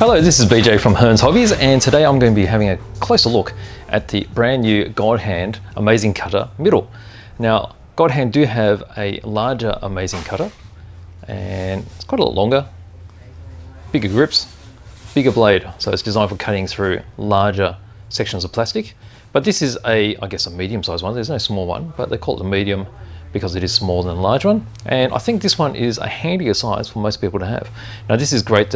Hello, this is BJ from Hearns Hobbies, and today I'm going to be having a closer look at the brand new GodHand Amazing Cutter Middle. Now, GodHand do have a larger Amazing Cutter, and it's quite a lot longer, bigger grips, bigger blade, so it's designed for cutting through larger sections of plastic. But this is I guess a medium-sized one. There's no small one, but they call it a medium because it is smaller than a large one. And I think this one is a handier size for most people to have. Now, this is great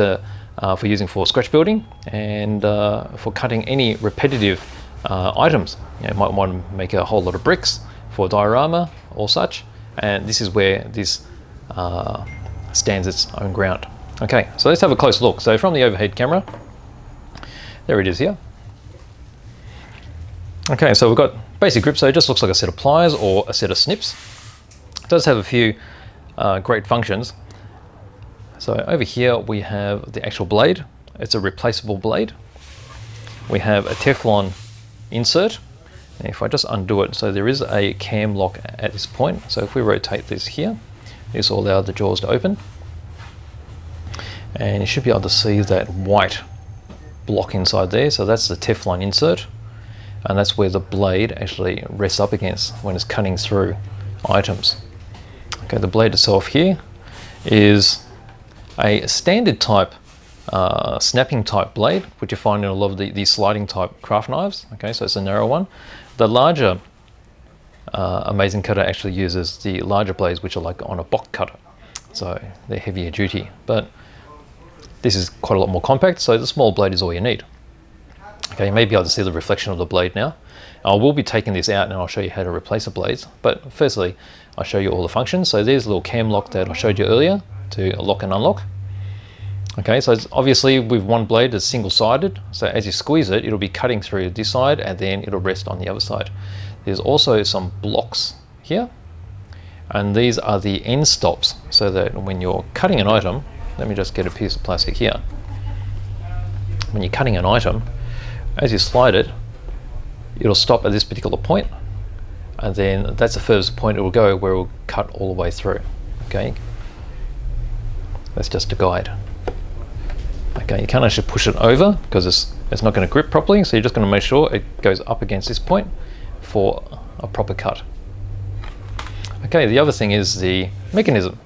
for using for scratch building and for cutting any repetitive items. You might want to make a whole lot of bricks for diorama or such, and this is where this stands its own ground. Okay, so let's have a close look. So from the overhead camera, there it is here. Okay, so we've got basic grip, so it just looks like a set of pliers or a set of snips. It does have a few great functions. So over here we have the actual blade. It's a replaceable blade. We have a Teflon insert. And if I just undo it, so there is a cam lock at this point. So if we rotate this here, this will allow the jaws to open. And you should be able to see that white block inside there. So that's the Teflon insert. And that's where the blade actually rests up against when it's cutting through items. Okay, the blade itself here is a standard type snapping type blade, which you find in a lot of the sliding type craft knives. Okay, so it's a narrow one. The larger Amazing Cutter actually uses the larger blades, which are like on a box cutter, so they're heavier duty. But this is quite a lot more compact, so the small blade is all you need. Okay, you may be able to see the reflection of the blade now. I will be taking this out and I'll show you how to replace the blades. But firstly, I'll show you all the functions. So there's a little cam lock that I showed you earlier to lock and unlock. Okay, so it's obviously with one blade, it's single-sided. So as you squeeze it, it'll be cutting through this side and then it'll rest on the other side. There's also some blocks here. And these are the end stops, so that when you're cutting an item, let me just get a piece of plastic here. When you're cutting an item, as you slide it, it'll stop at this particular point, and then that's the furthest point it will go, where it will cut all the way through. Okay, that's just a guide. Okay, you can't actually push it over because it's not going to grip properly, so you're just going to make sure it goes up against this point for a proper cut. Okay, the other thing is the mechanism.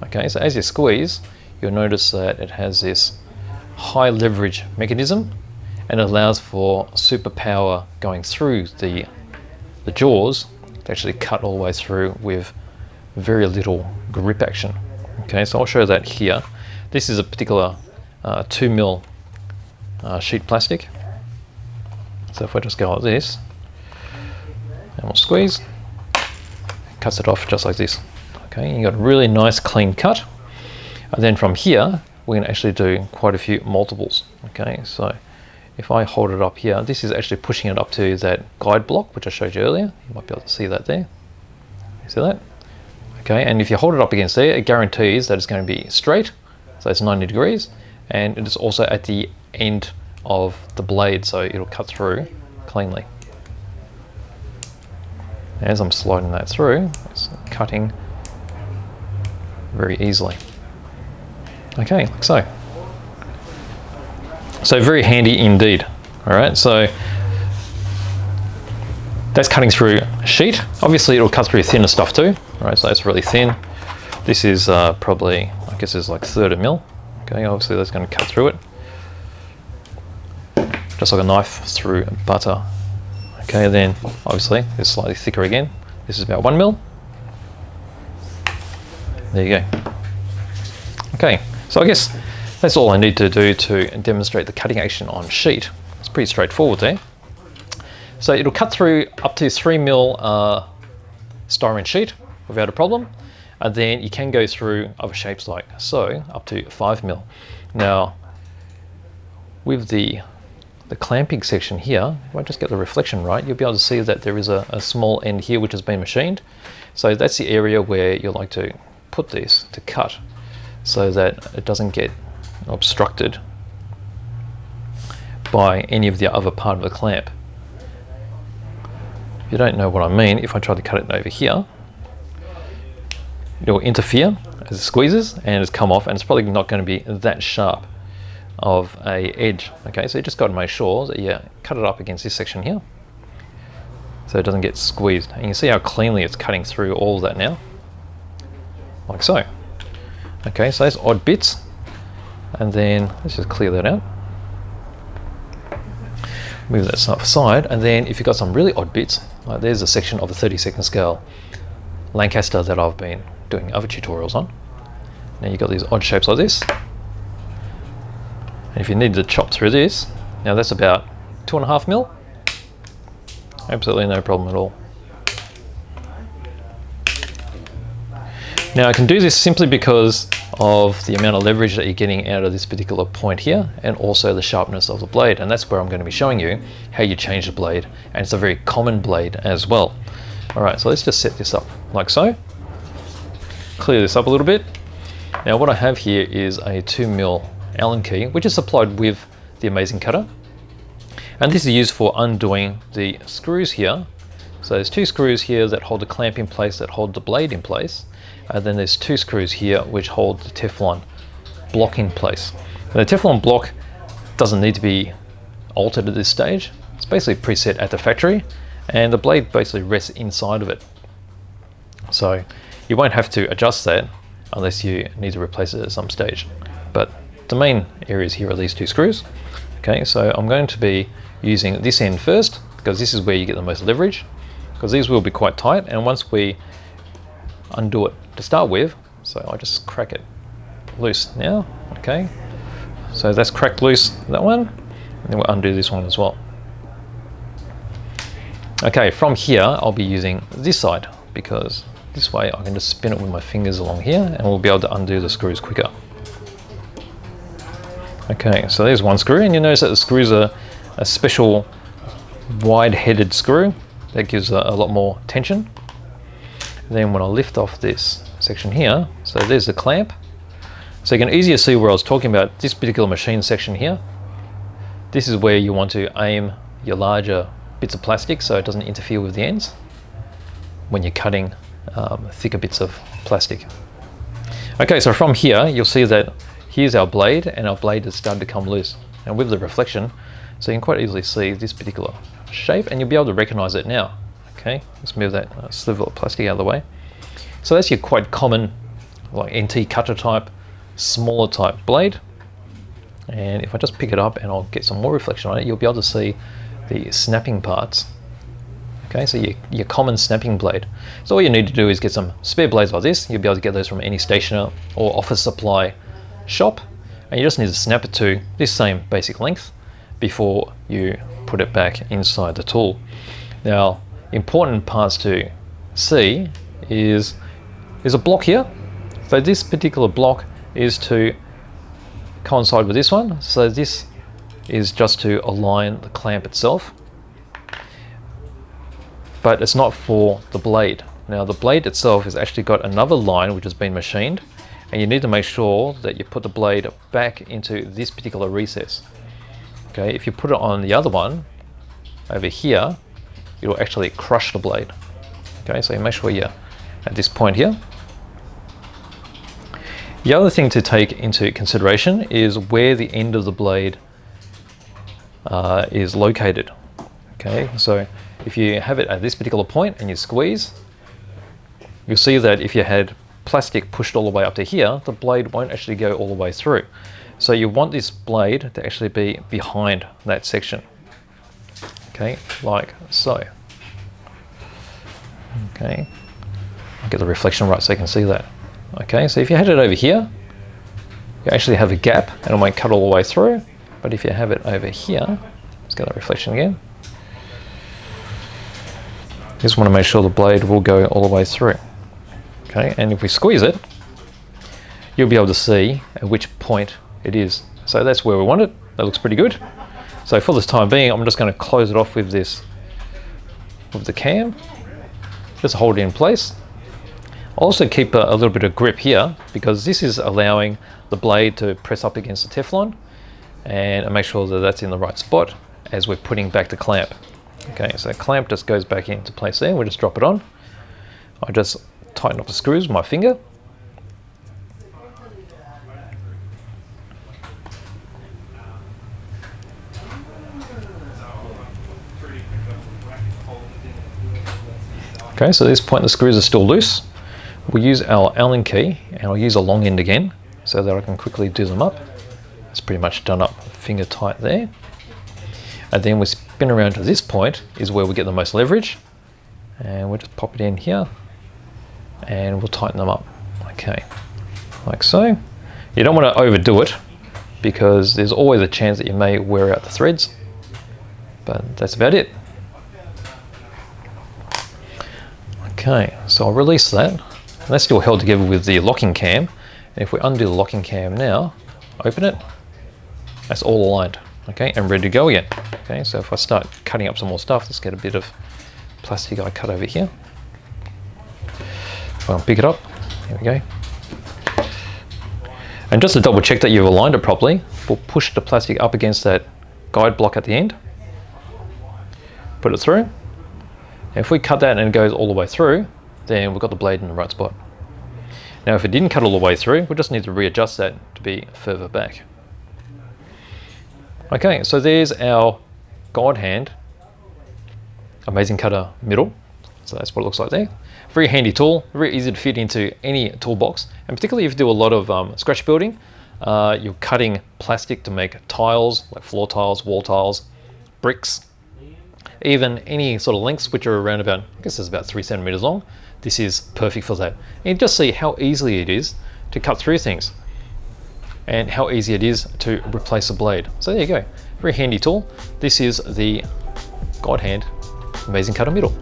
Okay, so as you squeeze, you'll notice that it has this high leverage mechanism, and it allows for superpower going through the jaws to actually cut all the way through with very little grip action. Okay, so I'll show that here. This is a particular 2mm sheet plastic. So if I just go like this, and we'll squeeze, it cuts it off just like this. Okay, you got a really nice clean cut. And then from here, we can actually do quite a few multiples. Okay, so if I hold it up here, this is actually pushing it up to that guide block, which I showed you earlier. You might be able to see that there. You see that? Okay, and if you hold it up against there, it guarantees that it's going to be straight, so it's 90 degrees, and it is also at the end of the blade, so it'll cut through cleanly. As I'm sliding that through, it's cutting very easily. Okay, like so. So very handy indeed. All right, so that's cutting through sheet. Obviously it'll cut through thinner stuff too. All right, so that's really thin. This is probably, I guess it's like 1/3 mil. Okay, obviously that's going to cut through it. Just like a knife through butter. Okay, then obviously it's slightly thicker again. This is about 1 mil. There you go. Okay, so I guess that's all I need to do to demonstrate the cutting action on sheet. It's pretty straightforward there. So it'll cut through up to 3mm styrene sheet without a problem. And then you can go through other shapes like so, up to 5mm. Now, with the clamping section here, if I just get the reflection right, you'll be able to see that there is a small end here which has been machined. So that's the area where you like to put this to cut, so that it doesn't get obstructed by any of the other part of the clamp. If you don't know what I mean, if I try to cut it over here, it will interfere as it squeezes and it's come off, and it's probably not going to be that sharp of a edge. Okay, so you just got to make sure that you cut it up against this section here, so it doesn't get squeezed. And you can see how cleanly it's cutting through all of that now, like so. Okay, so those odd bits, and then let's just clear that out. Move that aside, and then if you've got some really odd bits, like there's a section of the 32nd scale Lancaster that I've been doing other tutorials on. Now you've got these odd shapes like this. And if you need to chop through this, now that's about 2.5 mil. Absolutely no problem at all. Now I can do this simply because of the amount of leverage that you're getting out of this particular point here, and also the sharpness of the blade, and that's where I'm going to be showing you how you change the blade, and it's a very common blade as well. Alright, so let's just set this up like so. Clear this up a little bit. Now what I have here is a 2mm Allen key, which is supplied with the Amazing Cutter, and this is used for undoing the screws here. So there's 2 screws here that hold the clamp in place, that hold the blade in place, and then there's 2 screws here which hold the Teflon block in place. And the Teflon block doesn't need to be altered at this stage. It's basically preset at the factory, and the blade basically rests inside of it. So you won't have to adjust that unless you need to replace it at some stage. But the main areas here are these 2 screws. Okay, so I'm going to be using this end first, because this is where you get the most leverage, because these will be quite tight, and once we undo it to start with, so I just crack it loose now. Okay, so that's cracked loose, that one, and then we'll undo this one as well. Okay, from here I'll be using this side, because this way I can just spin it with my fingers along here, and we'll be able to undo the screws quicker. Okay, so there's one screw, and you notice that the screws are a special wide-headed screw that gives a lot more tension. And then when I lift off this section here, so there's the clamp. So you can easier see where I was talking about this particular machine section here. This is where you want to aim your larger bits of plastic so it doesn't interfere with the ends when you're cutting thicker bits of plastic. Okay, so from here you'll see that here's our blade, and our blade has started to come loose, and with the reflection, so you can quite easily see this particular shape, and you'll be able to recognize it now. Okay, let's move that sliver of plastic out of the way. So that's your quite common, like NT cutter type, smaller type blade. And if I just pick it up and I'll get some more reflection on it, you'll be able to see the snapping parts. Okay, so your common snapping blade. So all you need to do is get some spare blades like this. You'll be able to get those from any stationer or office supply shop, and you just need to snap it to this same basic length before you put it back inside the tool. Now, important parts to see is there's a block here. So this particular block is to coincide with this one. So this is just to align the clamp itself, but it's not for the blade. Now the blade itself has actually got another line which has been machined, and you need to make sure that you put the blade back into this particular recess. Okay, if you put it on the other one over here, it'll actually crush the blade. Okay, so you make sure you're at this point here. The other thing to take into consideration is where the end of the blade is located. Okay, so if you have it at this particular point and you squeeze, you'll see that if you had plastic pushed all the way up to here, the blade won't actually go all the way through. So you want this blade to actually be behind that section. Okay, like so. Okay, I'll get the reflection right so you can see that. Okay, so if you had it over here, you actually have a gap and it won't cut all the way through. But if you have it over here, let's get that reflection again. Just want to make sure the blade will go all the way through. Okay, and if we squeeze it, you'll be able to see at which point it is. So that's where we want it. That looks pretty good. So for this time being, I'm just going to close it off with this, with the cam. Just hold it in place. Also keep a little bit of grip here, because this is allowing the blade to press up against the Teflon and make sure that that's in the right spot as we're putting back the clamp. Okay, so the clamp just goes back into place there. We'll just drop it on. I just tighten up the screws with my finger. Okay, so at this point the screws are still loose. We'll use our Allen key, and I'll use a long end again so that I can quickly do them up. It's pretty much done up finger tight there. And then we spin around to this point is where we get the most leverage. And we'll just pop it in here and we'll tighten them up. Okay, like so. You don't want to overdo it because there's always a chance that you may wear out the threads, but that's about it. Okay, so I'll release that. And that's still held together with the locking cam. And if we undo the locking cam now, open it, that's all aligned, okay, and ready to go again. Okay, so if I start cutting up some more stuff, let's get a bit of plastic I cut over here. I'll pick it up, here we go. And just to double check that you've aligned it properly, we'll push the plastic up against that guide block at the end, put it through. And if we cut that and it goes all the way through, then we've got the blade in the right spot. Now if it didn't cut all the way through, we just need to readjust that to be further back. Okay, so there's our GodHand Amazing Cutter Middle. So that's what it looks like there. Very handy tool, very easy to fit into any toolbox, and particularly if you do a lot of scratch building, you're cutting plastic to make tiles, like floor tiles, wall tiles, bricks, even any sort of lengths which are around about, I guess it's about 3 centimeters long. This is perfect for that. And you just see how easy it is to cut through things and how easy it is to replace a blade. So there you go, very handy tool. This is the GodHand Amazing Cutter Middle.